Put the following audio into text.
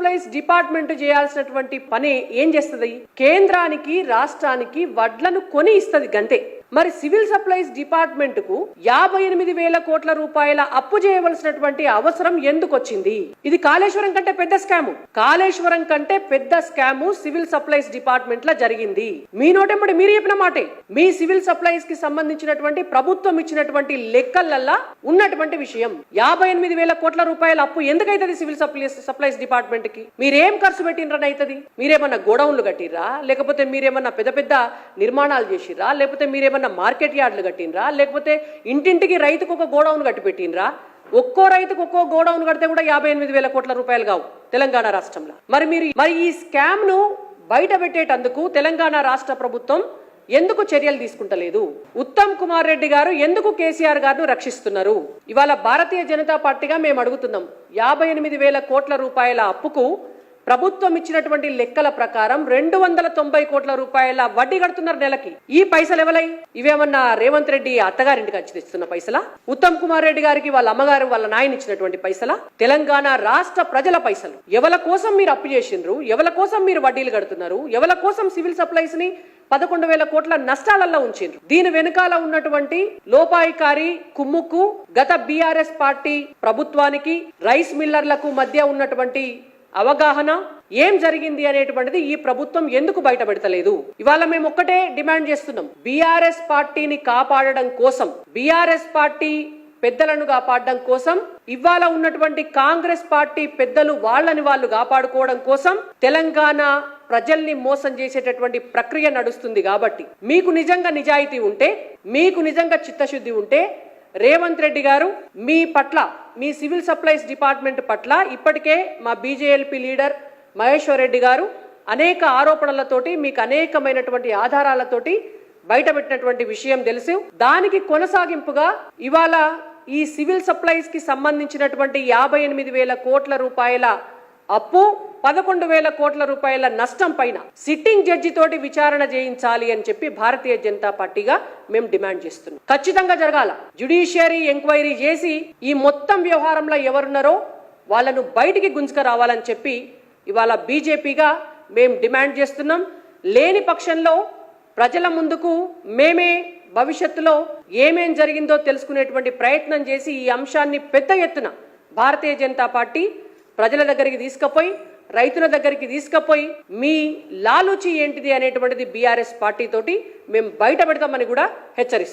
Supplies department చేయాల్సినటువంటి పని ఏం చేస్తుంది? కేంద్రానికి రాష్ట్రానికి వడ్లను కొని ఇస్తుంది గంతే. మరి సివిల్ సప్లైస్ డిపార్ట్మెంట్ కు 58,000 కోట్ల రూపాయల అప్పు చేయవలసినటువంటి అవసరం ఎందుకు వచ్చింది? ఇది కాళేశ్వరం కంటే పెద్ద స్కాము. కాళేశ్వరం కంటే పెద్ద స్కాము సివిల్ సప్లైస్ డిపార్ట్మెంట్ లో జరిగింది. మీ నోటెంబడి మీరు చెప్పిన మాటే. మీ సివిల్ సప్లైస్ కి సంబంధించినటువంటి ప్రభుత్వం ఇచ్చినటువంటి లెక్కలల్లా ఉన్నటువంటి విషయం 58,000 కోట్ల రూపాయల అప్పు ఎందుకైతుంది సివిల్ సప్లైస్ డిపార్ట్మెంట్ కి? మీరేం ఖర్చు పెట్టినరని అవుతుంది? మీరేమన్నా గోడౌన్లు కట్టిర్రా, లేకపోతే మీరేమన్నా పెద్ద పెద్ద నిర్మాణాలు చేసిర్రా, లేకపోతే మీరేమన్నా మార్కెట్ యార్డులు కట్టినరా, లేకపోతే ఇంటింటికి రైతుకు ఒక గోడౌన్ కట్టి పెట్టినరా? ఒక్కో రైతుకు ఒక్కో గోడౌన్ కడితే కూడా 58,000 కోట్ల రూపాయలు కావు తెలంగాణ రాష్ట్రంలో. మరి ఈ స్కామ్ ను బయట పెట్టేటందుకు తెలంగాణ రాష్ట్ర ప్రభుత్వం ఎందుకు చర్యలు తీసుకుంటలేదు? ఉత్తమ్ కుమార్ రెడ్డి గారు ఎందుకు కేసీఆర్ గారిని రక్షిస్తున్నారు? ఇవాళ భారతీయ జనతా పార్టీగా మేము అడుగుతున్నాం. 58,000 కోట్ల రూపాయల అప్పుకు ప్రభుత్వం ఇచ్చినటువంటి లెక్కల ప్రకారం 290 కోట్ల రూపాయల వడ్డీ కడుతున్నారు నెలకి. ఈ పైసలు ఎవలై? ఇవేమన్నా రేవంత్ రెడ్డి అత్తగారింటికి వచ్చి తెస్తున్న పైసలా? ఉత్తమ్ కుమార్ రెడ్డి గారికి వాళ్ళ అమ్మగారు వాళ్ళ నాయన ఇచ్చినటువంటి పైసలా? తెలంగాణ రాష్ట్ర ప్రజల పైసలు. ఎవల కోసం మీరు అప్పు చేసిండ్రు? ఎవల కోసం మీరు వడ్డీలు కడుతున్నారు? ఎవల కోసం సివిల్ సప్లైస్ ని 11,000 కోట్ల నష్టాలలో ఉంచిండ్రు? దీని వెనుకాల ఉన్నటువంటి లోపాయికారి కుమ్ముకు గత బీఆర్ఎస్ పార్టీ ప్రభుత్వానికి రైస్ మిల్లర్లకు మధ్య ఉన్నటువంటి అవగాహన ఏం జరిగింది అనేటువంటిది ఈ ప్రభుత్వం ఎందుకు బయటపెడతలేదు? ఇవాళ మేము ఒక్కటే డిమాండ్ చేస్తున్నాం. బీఆర్ఎస్ పార్టీని కాపాడడం కోసం, బీఆర్ఎస్ పార్టీ పెద్దలను కాపాడడం కోసం, ఇవాళ ఉన్నటువంటి కాంగ్రెస్ పార్టీ పెద్దలు వాళ్ళని వాళ్ళు కాపాడుకోవడం కోసం తెలంగాణ ప్రజల్ని మోసం చేసేటటువంటి ప్రక్రియ నడుస్తుంది. కాబట్టి మీకు నిజంగా నిజాయితీ ఉంటే, మీకు నిజంగా చిత్తశుద్ధి ఉంటే రేవంత్ రెడ్డి గారు మీ పట్ల, మీ సివిల్ సప్లైస్ డిపార్ట్మెంట్ పట్ల ఇప్పటికే మా బీజేఎల్పీ లీడర్ మహేశ్వర్ రెడ్డి గారు అనేక ఆరోపణలతోటి, మీకు అనేకమైనటువంటి ఆధారాలతోటి బయటపెట్టినటువంటి విషయం తెలుసు. దానికి కొనసాగింపుగా ఇవాళ ఈ సివిల్ సప్లైస్ కి సంబంధించినటువంటి 58,000 కోట్ల రూపాయల అప్పు, 11,000 కోట్ల రూపాయల నష్టం పైన సిట్టింగ్ జడ్జి తోటి విచారణ చేయించాలి అని చెప్పి భారతీయ జనతా పార్టీగా మేము డిమాండ్ చేస్తున్నాం. ఖచ్చితంగా జరగాల. జ్యుడిషియరీ ఎంక్వైరీ చేసి ఈ మొత్తం వ్యవహారంలో ఎవరున్నారో వాళ్ళను బయటికి గుంజుక రావాలని చెప్పి ఇవాళ బీజేపీగా మేము డిమాండ్ చేస్తున్నాం. లేని పక్షంలో ప్రజల ముందుకు మేమే భవిష్యత్తులో ఏమేం జరిగిందో తెలుసుకునేటువంటి ప్రయత్నం చేసి ఈ అంశాన్ని పెద్ద ఎత్తున భారతీయ జనతా పార్టీ ప్రజల దగ్గరికి తీసుకుపోయి, రైతుల దగ్గరికి తీసుకుపోయి మీ లాలూచి ఏంటిది అనేటువంటిది బీఆర్ఎస్ పార్టీ తోటి మేము బయట పెడతామని కూడా హెచ్చరిస్తాం.